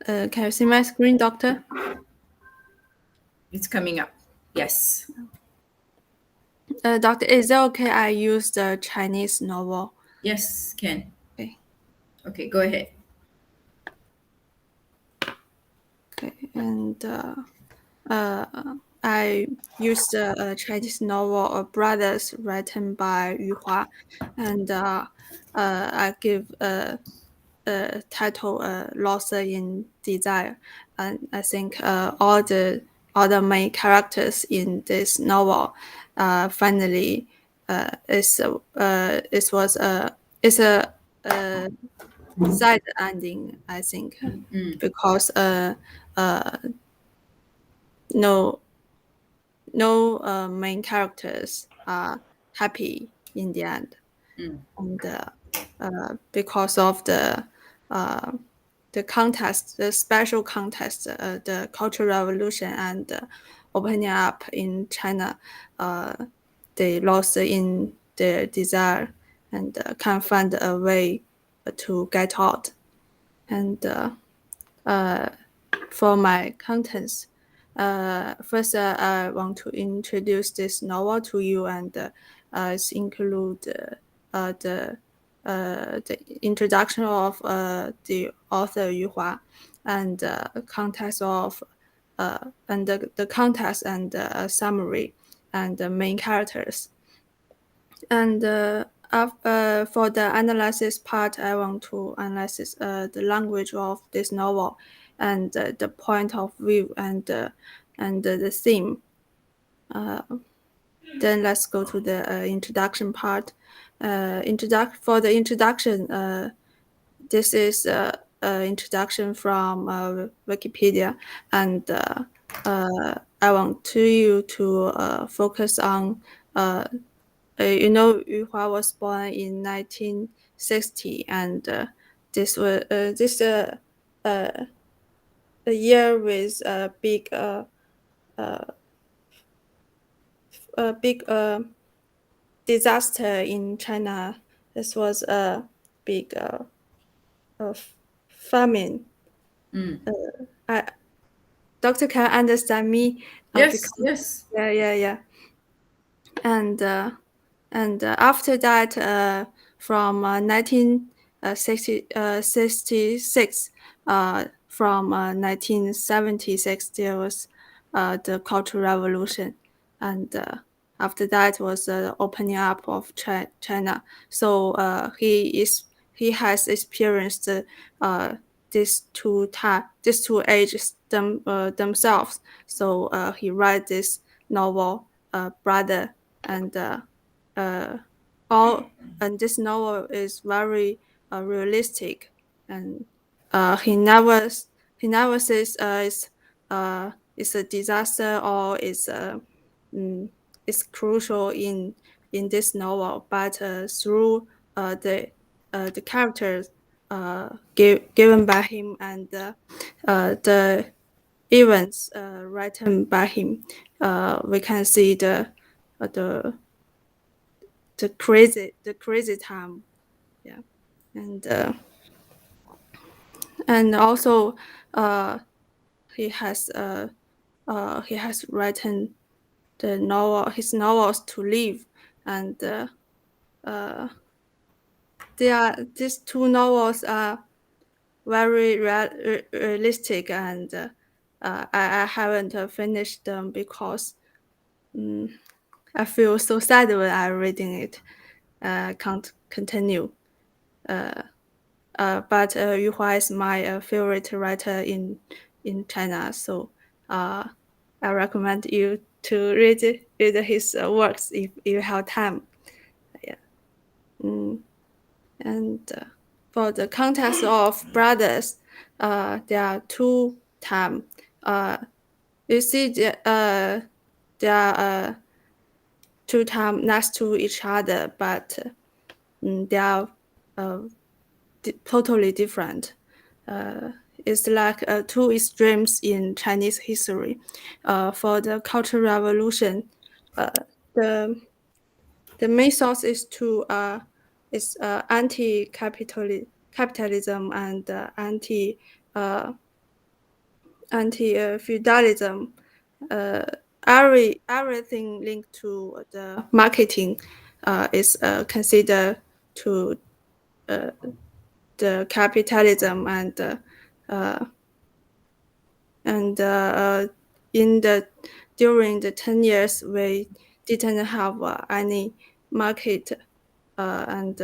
Can you see my screen, Doctor? It's coming up. Yes. Doctor, is it okay I use the Chinese novel? Yes, can. Okay. Okay, go ahead. Okay. And I used the Chinese novel Brothers written by Yu Hua, and I give title Lost in Desire, and I think all the main characters in this novel finally it was it's a sad ending, I think, because uh no main characters are happy in the end, and because of uh, the contest, the special contest, the Cultural Revolution, and opening up in China, uh, they lost in their desire and can't find a way to get out. And for my contents, first I want to introduce this novel to you, and it include the introduction of the author Yu Hua, and context of and the context and summary and the main characters. And for the analysis part, I want to analyze the language of this novel and the point of view and the theme. Then let's go to the introduction part. For the introduction, this is introduction from Wikipedia, and I want you to focus on Yu Hua was born in 1960, and this uh, a year with a big disaster in China. This was a big famine. I, Doctor can understand me Yes, because yes. yeah, and after that, from 1966, from 1976, there was the Cultural Revolution, and after that was the opening up of China. So he has experienced these two ages themselves. So he write this novel, Brother, and uh, all and this novel is very realistic, and he never says it's a disaster or mm, it's crucial in this novel, but through the characters given by him, and the events written by him, we can see the the crazy time, yeah, and also uh, he has he has written his novels to live, and uh, these two novels are very realistic, and I haven't finished them because um, I feel so sad when I'm reading it. Can't continue. Uh, but Yu Hua is my favorite writer in China, so I recommend you to read his works if you have time. Yeah. Mm. And for the context of brothers, there are two time. Uh, you see, there are two time next to each other, but they are uh, totally different. It's like two extremes in Chinese history. For the Cultural Revolution, the main source is anti-capitalism and anti anti-feudalism, everything linked to the marketing is considered to uh, the capitalism uh, and in the during the 10 years we didn't have any market and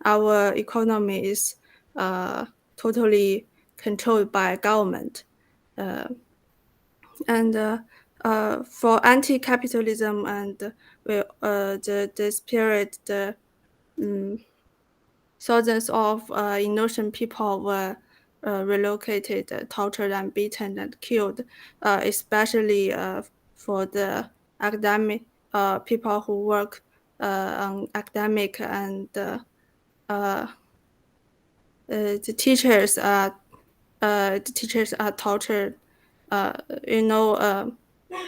our economy is uh, totally controlled by government. Uh, and for anti-capitalism and this period, the um, thousands of innocent people were relocated, tortured, and beaten and killed, especially for the academic people who work on academic and uh, the teachers are tortured. Uh, you know,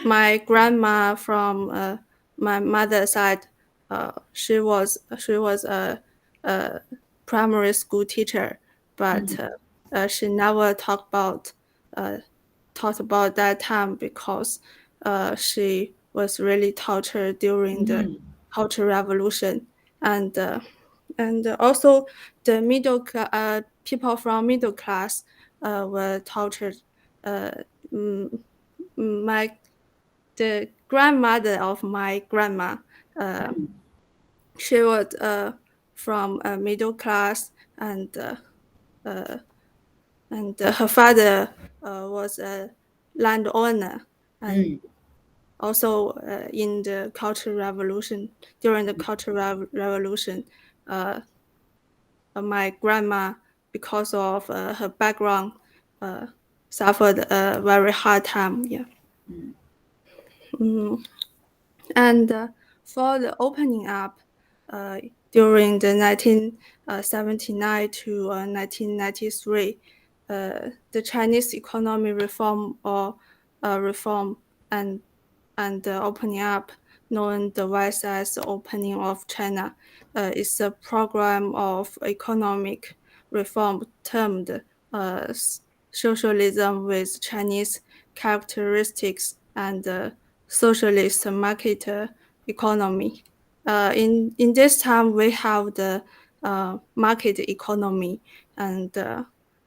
my grandma from my mother's side, she was a primary school teacher, but Mm, she never uh, talked about that time because she was really tortured during the mhm, Cultural Revolution, and also the people from middle class were tortured. Uh, mm, my the grandmother of my grandma, uh, mm, she was from a middle class, and her father was a landowner, and mm, also in the Cultural Revolution during the Cultural Revolution. Uh, my grandma, because of her background, uh, suffered a very hard time. Yeah. mm, Mm. And for the opening up uh, during the 1979 to 1993, the Chinese economy reform and opening up, known the West as the opening of China, is a program of economic reform termed uh, socialism with Chinese characteristics and socialist market economy. In this time, we have the market economy, and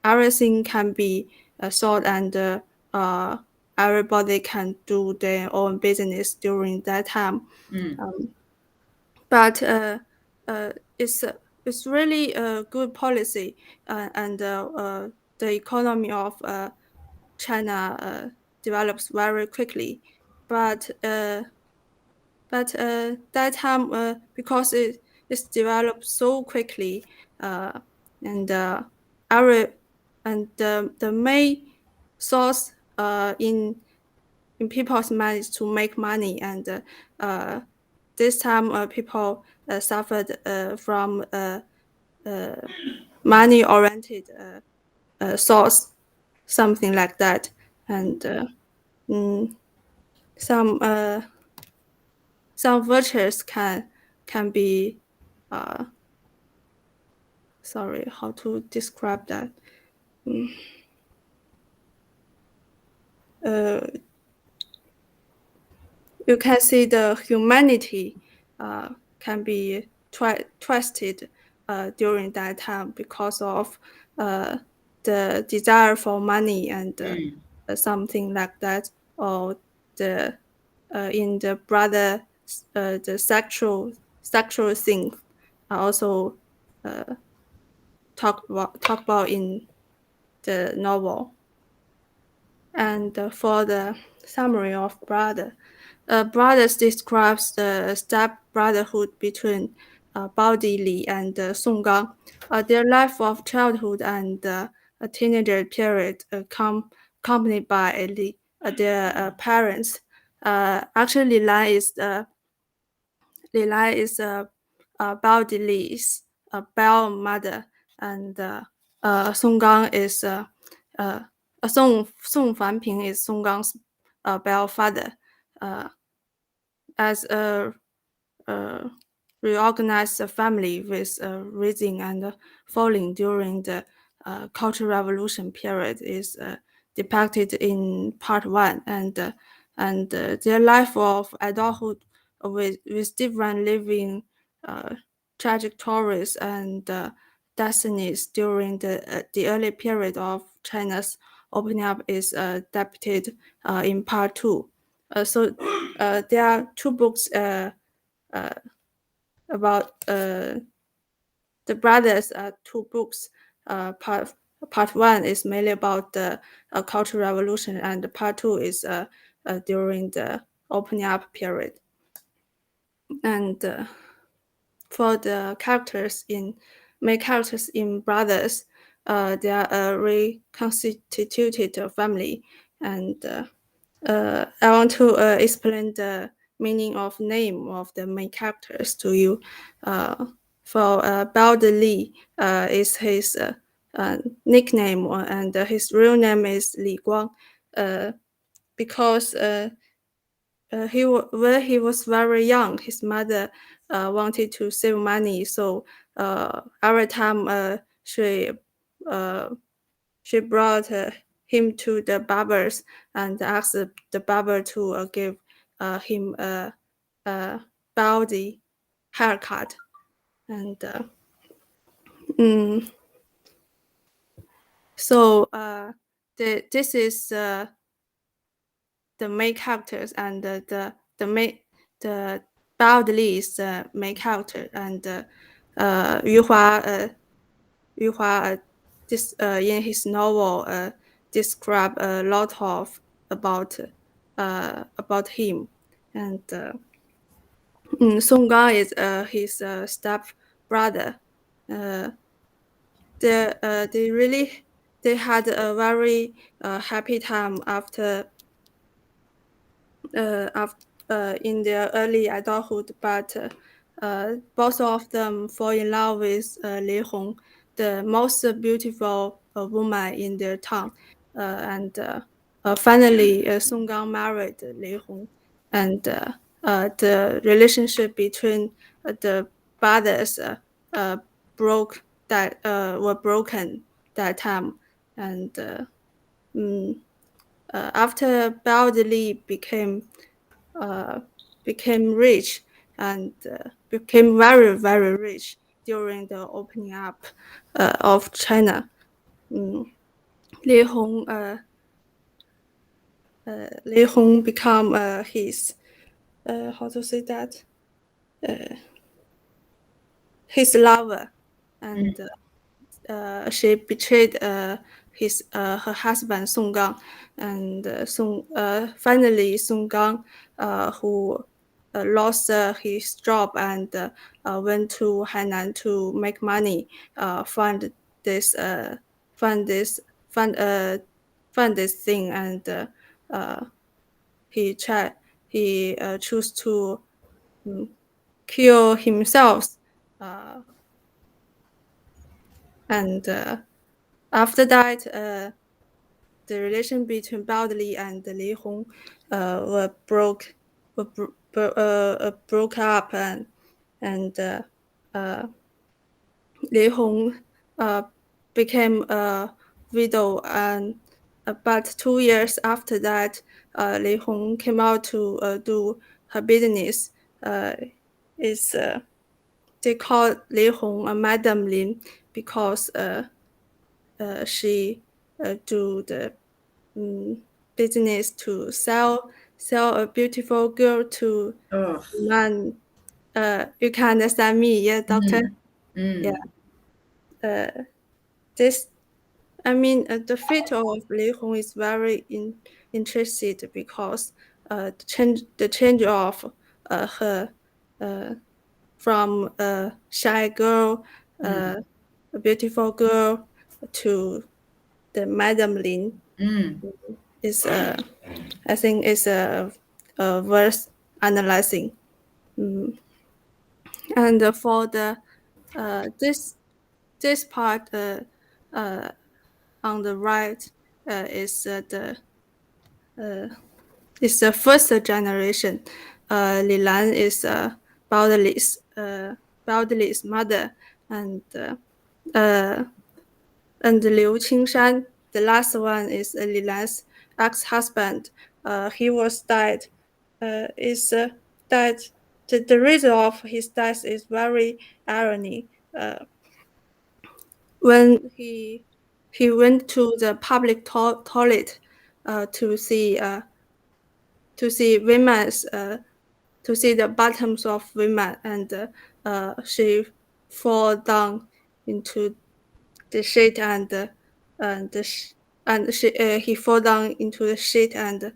everything can be sold, and everybody can do their own business during that time. mm, Um, but it's it's really a good policy, and the economy of China develops very quickly. But that time, because it's developed so quickly, uh, and every and the main source in people's mind is to make money, and uh, this time people suffered from uh, money oriented source, something like that, and mm, some some virtues can be uh, sorry, how to describe that. Mm, uh, you can see the humanity uh, can be twisted during that time because of uh, the desire for money and mm, something like that, or the in the brother the sexual thing are also uh, talk about in the novel. And for the summary of brother, brothers describes the step brotherhood between Bao Li and Song Gang. Their life of childhood and a teenager period accompanied by their parents. Actually, Li Lai is Bao Li's Bao mother, and Song Gang is uh, Song Fanping is Song Gang's Bao father. Uh, as a reorganized family with rising and falling during the Cultural Revolution period is depicted in part one, and their life of adulthood with different living uh, trajectories and destinies during the early period of China's opening up is depicted in part two. So there are two books uh, about the brothers are two books. Part one is mainly about the Cultural Revolution, and part two is during the opening up period. And for the characters in main characters in Brothers, they are a reconstituted family, and I want to explain the meaning of name of the main characters to you. For Bao Li is his nickname, and his real name is Li Guang, because when he was very young, his mother wanted to save money, so every time uh, she brought him to the barbers and asked the barber to give him a baldy haircut. And mm, so this is the main characters, and the main the Baldy is the main character, and Yu Hua Yu Hua this in his novel describe a lot of about him, and Song Gang is his step brother. Uh, they really they had a very happy time after in their early adulthood, but both of them fall in love with Li Hong, the most beautiful woman in their town. And finally, Song Gang married Li Hong, and the relationship between the brothers uh, broke that were broken that time, and mm, after Baudelaire uh, became rich and became very very rich during the opening up of China. Mm. Li Hong Li Hong become his how to say that his lover, Mm. and she betrayed her husband Song Gang, and finally Song Gang, who lost his job and went to Hainan to make money, fund this fund this fund fund this thing, and uh, he tried he chose to um, kill himself, uh, and after that, the relation between Baodli and Li Hong broke up, and uh, Li Hong became a widow, and but 2 years after that, Li Hong came out to do her business. Uh, is They call Li Hong a Madam Lin because she do the um, business to sell a beautiful girl to Oh. man. You can understand me, yeah, doctor. Mm. Yeah. Mm. Uh, this I mean, the fate of Li Hong is very interested because the change of her uh, from a shy girl, Mm. uh, a beautiful girl, to the Madam Lin Mm. is I think is worth analyzing. Mm. And for the this part uh, on the right is the uh, is the first generation. Li Lan is Baudelaires mother, and uh, and Liu Qingshan. the last one is Lilan's ex-husband. He was died. Is Died. The reason of his death is very irony. When he went to the public toilet uh, to see uh, to see women's to see the bottoms of women, and she fall down into the shit, and the and he fall down into the shit, and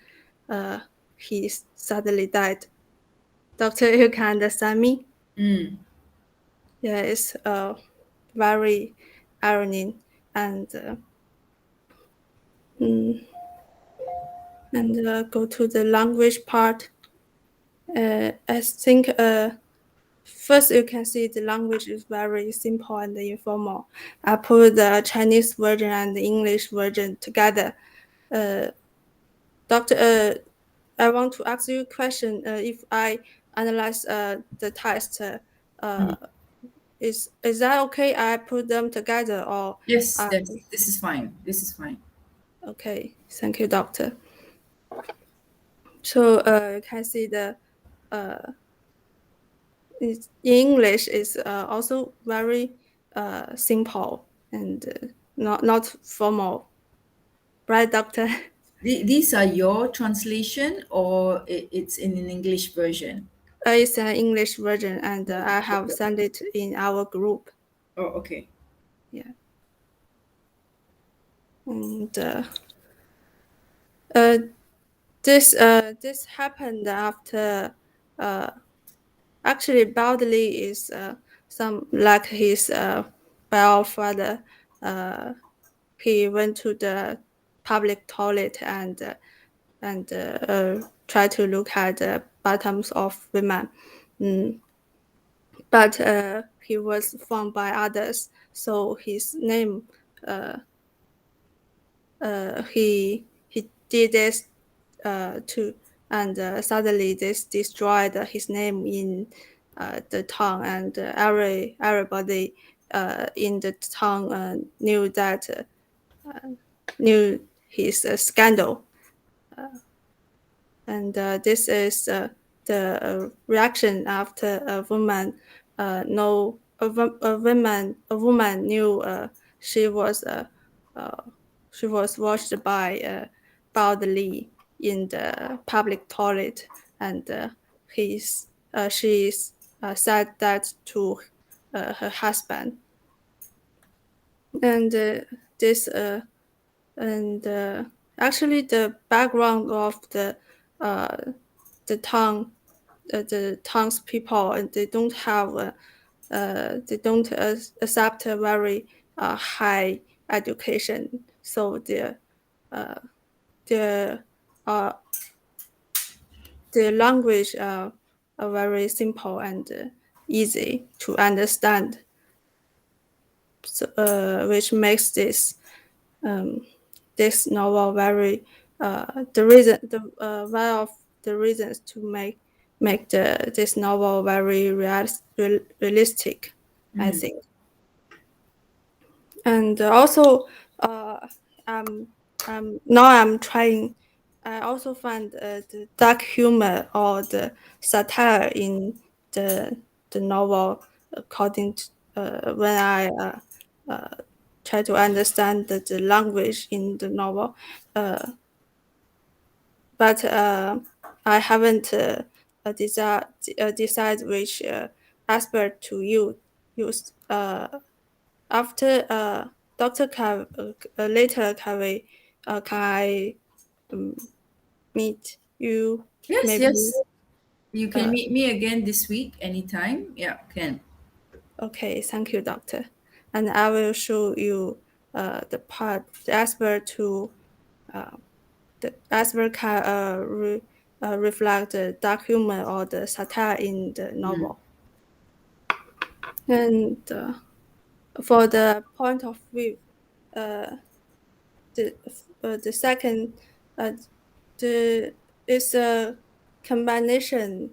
uh, he suddenly died. Doctor, you can understand me? Mm. Yeah, it's very irony, and mm, go to the language part. I think first you can see the language is very simple and informal. I put the Chinese version and the English version together. Uh, Doctor, I want to ask you a question. If I analyze the test, uh, Mm. is that okay? I put them together, or Yes, I this is fine. This is fine. okay? Thank you, doctor. So you can see the uh, English is also very simple and not formal, right, doctor? These are your translation, or it's in an English version? It's an English version, and I have sent it in our group. Oh, okay. Yeah, and uh, this happened after uh, actually Baldley is some like his father. Uh, he went to the public toilet and tried to look at the bottoms of women. Mm, but he was found by others, so his name uh, he did this too, and suddenly this destroyed his name in the town, and everybody in the town knew that knew his scandal, and this is the reaction after a woman know a woman knew she was uh, she was watched by Bao Li in the public toilet, and she said that to her husband, and this and actually the background of uh, the town the townspeople, and they don't accept a very high education, so uh, their uh, the language are very simple and easy to understand, so, which makes um, this novel very the reason the one of the reasons to make this novel very realistic, I Mm. think. And also uh, um, now I'm trying. I also find the dark humor or the satire in the the novel, according to when I uh, try to understand the language in the novel. Uh, but I haven't decide which aspect to use. After Doctor later can I um, meet you Yes, maybe? yes. You can Uh, meet me again this week anytime. Yeah, can. okay, thank you, doctor. And I will show you the aspect to uh, the aspect can reflect the dark humor or the satire in the Mm. novel. And for the point of view, uh, the second uh, the is a combination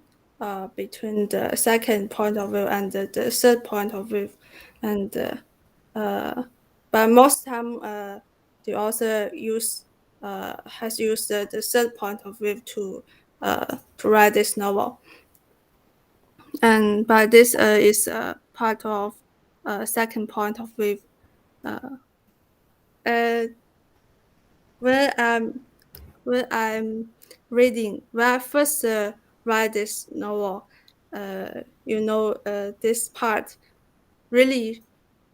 between the second point of view and the third point of view, and uh, but most time the author has used the third point of view to write this novel, and by this is part of second point of view. Uh, uh, when I'm reading, when I first read this novel, this part really,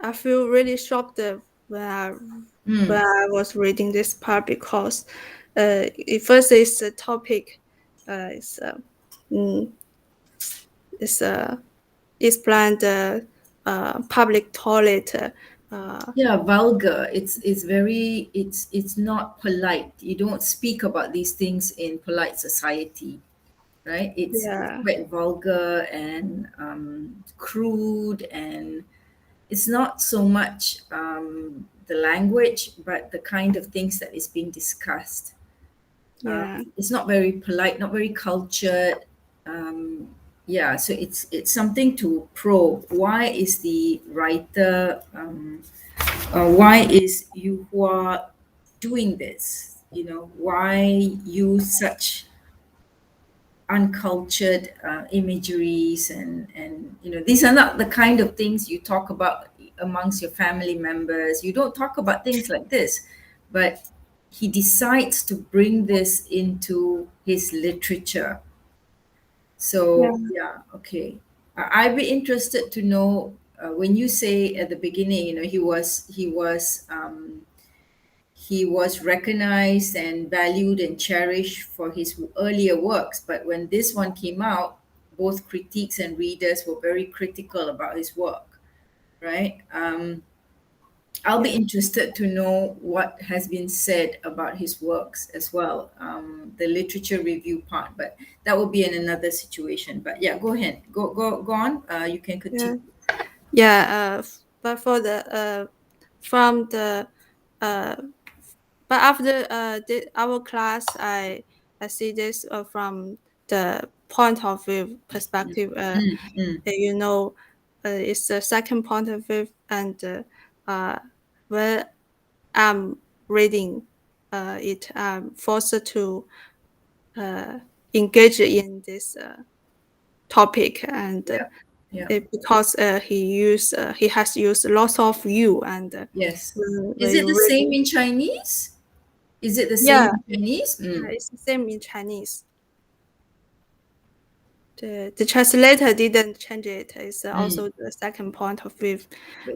I feel really shocked when I when Mm. I was reading this part because it first is the topic, it's mm, it's explain the public toilet. Yeah, vulgar. It's very it's not polite. You don't speak about these things in polite society, right? It's Yeah, quite vulgar and crude, and it's not so much the language, but the kind of things that is being discussed. yeah, It's not very polite, not very cultured. Yeah, so it's something to probe. Why is the writer? Why is Yu Hua doing this? You know, why use such uncultured imageries, and these are not the kind of things you talk about amongst your family members. You don't talk about things like this, but he decides to bring this into his literature. yeah, So yeah, okay. I'd be interested to know, when you say at the beginning, he was recognized and valued and cherished for his earlier works, but when this one came out, both critics and readers were very critical about his work, right? I'll be yeah, interested to know what has been said about his works as well, the literature review part, but that will be in another situation. But yeah, go ahead, go on. You can yeah. continue. Yeah, but for the from the uh, but after our class, I see this from the point of view perspective. Mm, mm, It's the second point of view, and when I'm reading it, I'm forced to uh, engage in this topic, and yeah, yeah. because he has used lots of you, and Yes. when Is it you the same read, in Chinese? Is it the same yeah, in Chinese? Mm, it's the same in Chinese. The translator didn't change it. It's mm. also the second point of view.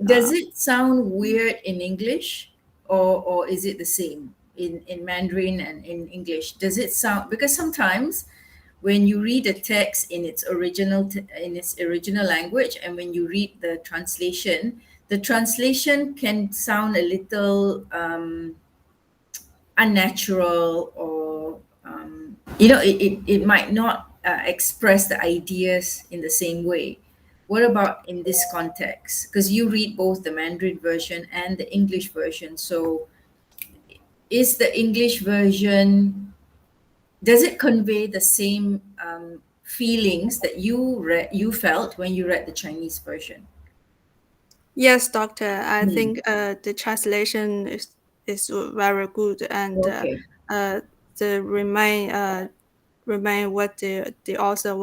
Does Uh, it sound weird in English, or is it the same in Mandarin and in English? Does it sound, because sometimes when you read a text in its original language, and when you read the translation can sound a little unnatural, or it might not express the ideas in the same way. What about in this context, because you read both the Mandarin version and the English version? So is the English version, does it convey the same feelings that you felt when you read the Chinese version? yes, doctor. I Hmm. think the translation is very good, and Okay. the remain what the author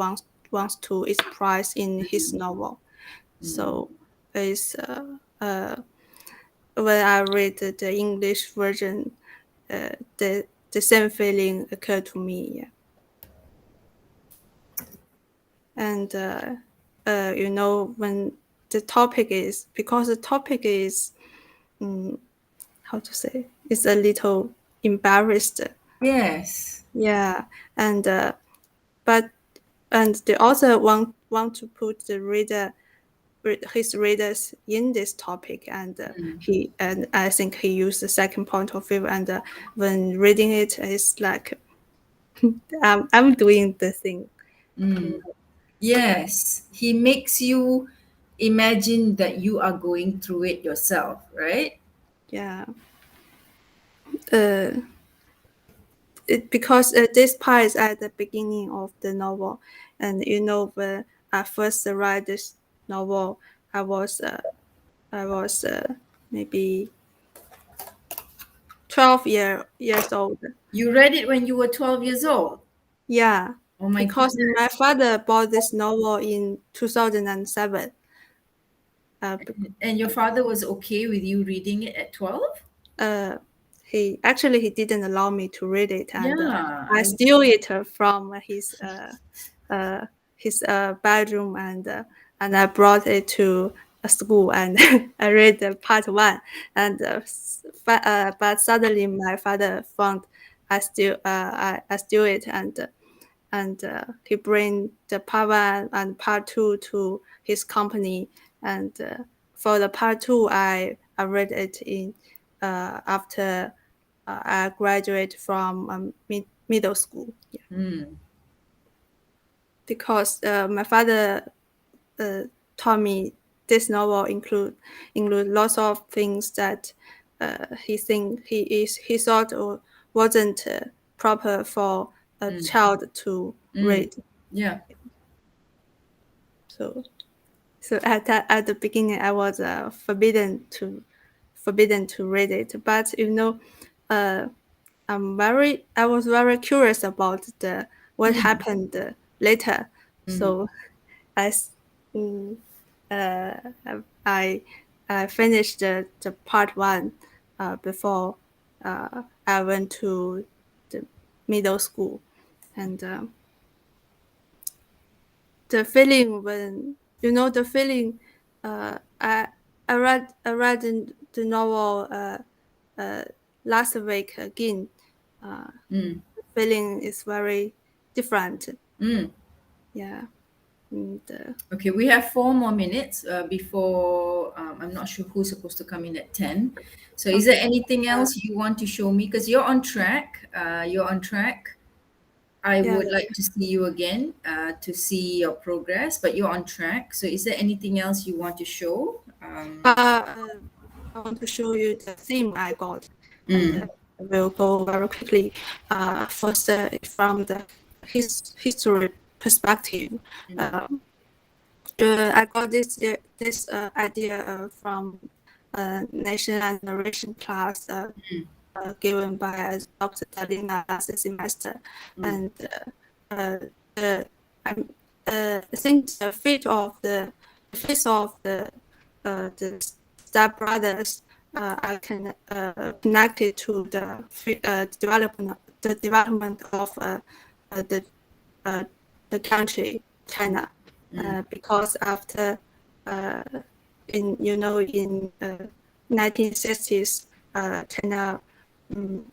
wants to express in his novel. Mm. So it's when I read the English version, the same feeling occurred to me. Yeah. And when the topic is because the topic is how to say, it's a little embarrassed. Yes. Yeah, and but and the author want to put the his readers in this topic, and Mm. I think he used the second point of view, and when reading it, it's like I'm doing the thing. You Mm. Yes, he makes you imagine that you are going through it yourself, right? Yeah. Uh, because this part is at the beginning of the novel, and when I first read this novel, I was maybe 12 years old. You read it when you were 12 years old. Yeah, Oh my because my goodness. father bought this novel in 2007. And your father was okay with you reading it at 12? Uh, he didn't allow me to read it, and Yeah, I I steal it from uh, his bedroom, and I brought it to a school, and I read the part one, and but suddenly my father found I steal it, and he bring the part one and part two to his company, and for the part two I read it in after I graduate from middle school. Yeah. mm, Because my father uh, taught me this novel include lots of things that he thought wasn't proper for a mm, child to mm. read. Yeah. So at the beginning I was forbidden to read it, but uh, I was very curious about the what Mm, happened later. mm. So I s- mm, uh, I I finished the part one before I went to the middle school, and the feeling when the feeling I read the novel uh, last week again. Mm, The feeling is very different. mm. Yeah, and Okay, we have 4 more minutes before I'm not sure who's supposed to come in at 10. So is there okay. anything Uh, else you want to show me? Because you're on track. You're on track. I yeah. would like to see you again to see your progress, but you're on track. So is there anything else you want to show? I want to show you the theme I got, and Mm, I will go very quickly. First, from the history perspective, mm, uh, I got this idea from nation and narration class mm, given by Dr. Dalina last semester, mm, and uh, the I'm, I think the face of the step brothers I can connect it to the development of the uh, the country China, mm, because after uh, in 1960s, um,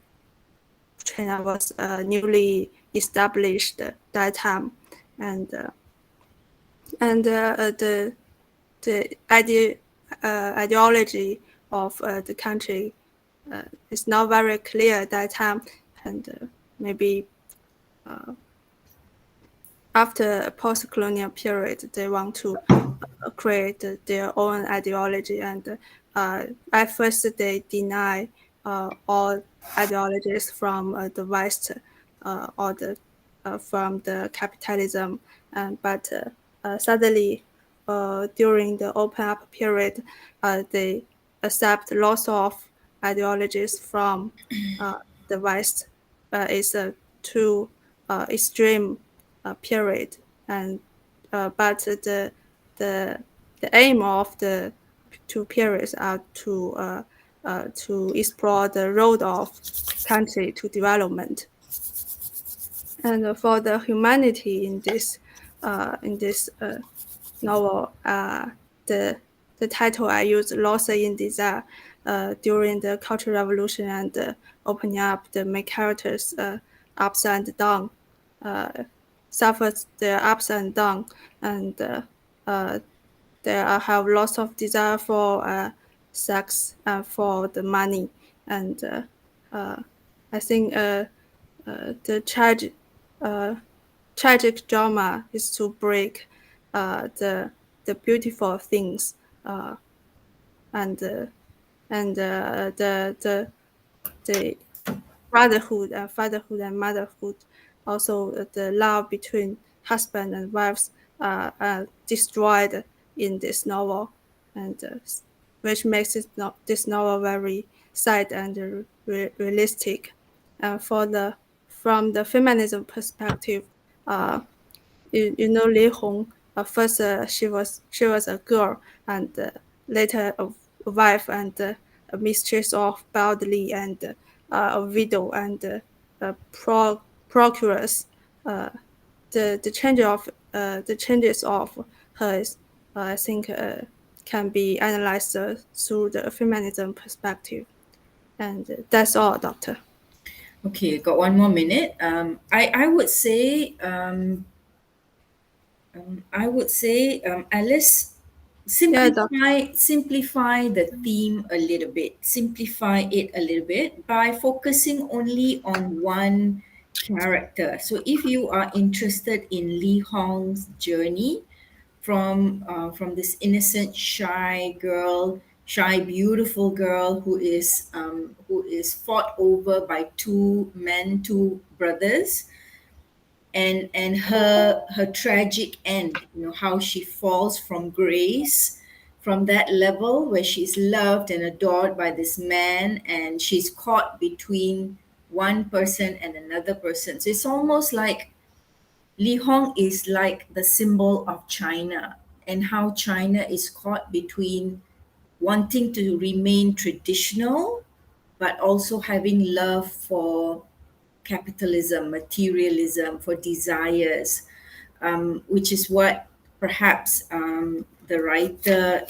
China was newly established that time, and the ideology of the country is not very clear at that time, and maybe after a post-colonial period, they want to create their own ideology, and at first they deny all ideologies from the West or from the capitalism, and but suddenly during the open up period, they accept lots of ideologies from uh, the West. It's a too extreme period, and but the the aim of the two periods are to explore the road of country to development, and for the humanity in this novel, the the title I used, "Lost in Desire," during the Cultural Revolution, and opening up the main characters ups and down, uh, suffers their ups and down, and uh, they have lots of desire for sex and for the money, and uh, I think the uh, tragic drama is to break the beautiful things, uh, and the fatherhood and motherhood, also the love between husband and wives are destroyed in this novel, and which makes this novel very sad and realistic. For the from the feminism perspective, uh, you know Li Hong. First, she was a girl, and later a wife and a mistress of Baudelaire, and a widow and a procuress. Uh, the changes of her, I think, can be analyzed through the feminism perspective. And that's all, Doctor. Okay, got 1 more minute. I would say Alice, Yeah, Doctor. simplify the theme a little bit. Simplify it a little bit by focusing only on one character. So if you are interested in Li Hong's journey from this innocent, shy, beautiful girl who is fought over by two men, two brothers, and her tragic end, how she falls from grace, from that level where she's loved and adored by this man, and she's caught between one person and another person. So it's almost like Li Hong is like the symbol of China, and how China is caught between wanting to remain traditional but also having love for capitalism, materialism, for desires, which is what perhaps the writer,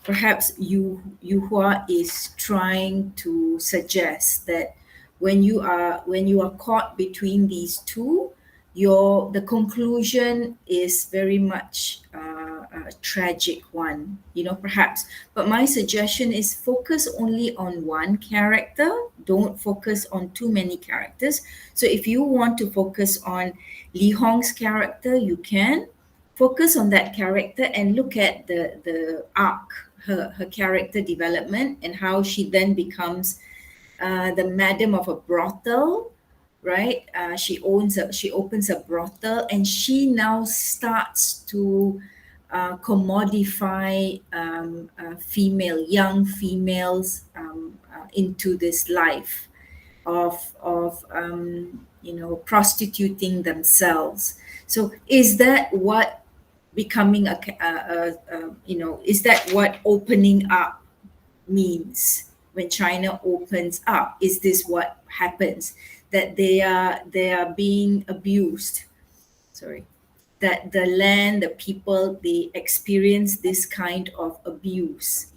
perhaps Yu Hua is trying to suggest that when you are caught between these two, the conclusion is very much a tragic one, perhaps. But my suggestion is focus only on one character. Don't focus on too many characters. So if you want to focus on Li Hong's character, you can focus on that character and look at the arc, her character development, and how she then becomes the madam of a brothel, right? She opens a brothel, and she now starts to commodify young females into this life of prostituting themselves. So is that what becoming is that what opening up means? When China opens up, is this what happens, that they are being abused, sorry, that the land, the people, they experience this kind of abuse?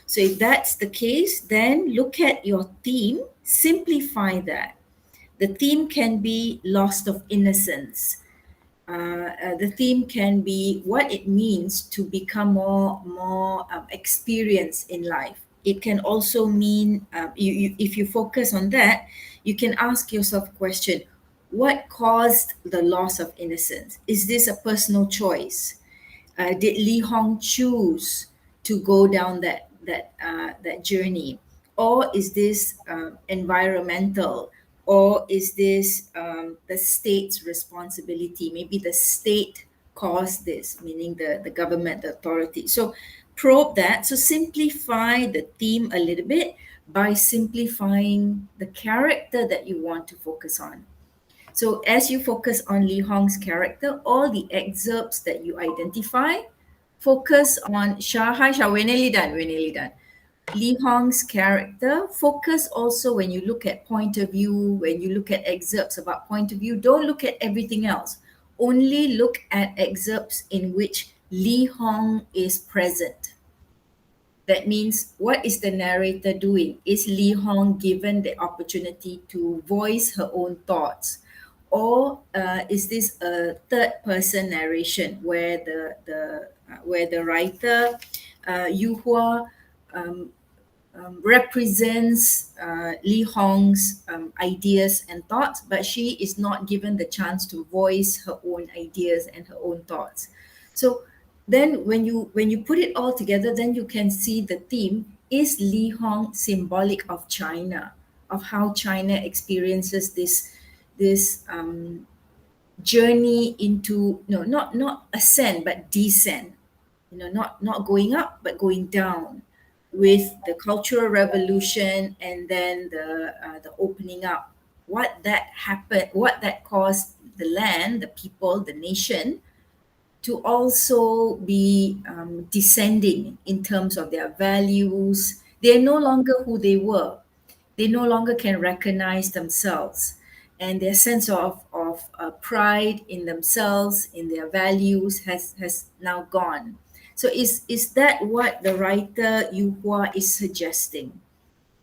So if that's the case, then look at your theme, simplify that. The theme can be loss of innocence. The theme can be what it means to become more experienced in life. It can also mean, if you focus on that, you can ask yourself a question: what caused the loss of innocence? Is this a personal choice? Did Li Hong choose to go down that journey, or is this environmental, or is this the state's responsibility? Maybe the state caused this, meaning the government, the authority. So probe that. So simplify the theme a little bit by simplifying the character that you want to focus on. So as you focus on Li Hong's character, all the excerpts that you identify, focus on Shah. Hi Shah, we're nearly done. We're nearly done. Li Hong's character. Focus also when you look at point of view, when you look at excerpts about point of view, don't look at everything else. Only look at excerpts in which Li Hong is present. That means, what is the narrator doing? Is Li Hong given the opportunity to voice her own thoughts? Or is this a third person narration where the writer, Yu Hua, represents Li Hong's ideas and thoughts, but she is not given the chance to voice her own ideas and her own thoughts. So then when you put it all together, then you can see the theme: is Li Hong symbolic of China, of how China experiences this journey into, no, not ascent but descent, not going up but going down, with the Cultural Revolution and then the opening up, what that happened, what that caused the land, the people, the nation to also be descending in terms of their values. They're no longer who they were. They no longer can recognize themselves. And their sense of pride in themselves, in their values, has now gone. So is that what the writer Yu Hua is suggesting?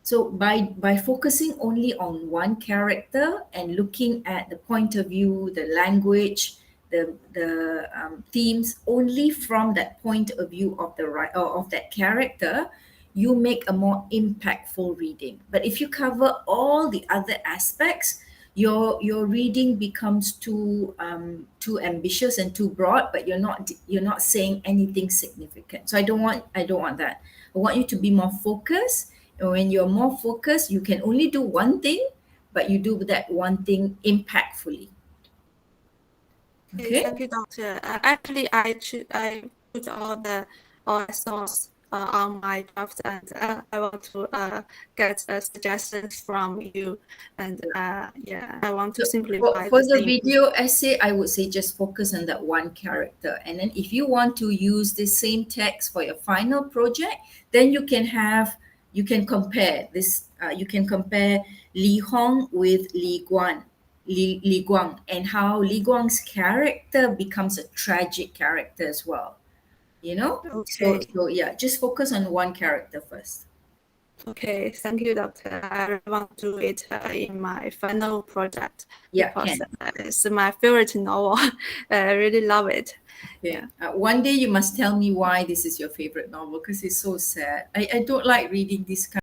So by focusing only on one character and looking at the point of view, the language, the themes only from that point of view of the right or of that character, you make a more impactful reading. But if you cover all the other aspects, your reading becomes too ambitious and too broad, but you're not saying anything significant. So I don't want that. I want you to be more focused. And when you're more focused, you can only do one thing, but you do that one thing impactfully. Okay, Okay? thank you, doctor. Actually, I put all the source on my draft, and I want to get suggestions from you, and yeah, I want to So for, simplify for the the things. video essay, I would say just focus on that one character. And then if you want to use the same text for your final project, then you can compare this, you can compare Li Hong with Li Guang, and how Li Guang's character becomes a tragic character as well. You know? So, Okay, so yeah, just focus on one character first. okay, thank you, doctor. I really want to do it in my final project Yeah, because can. it's my favorite novel. I really love it. Okay. Yeah. One day you must tell me why this is your favorite novel because it's so sad. I don't like reading this kind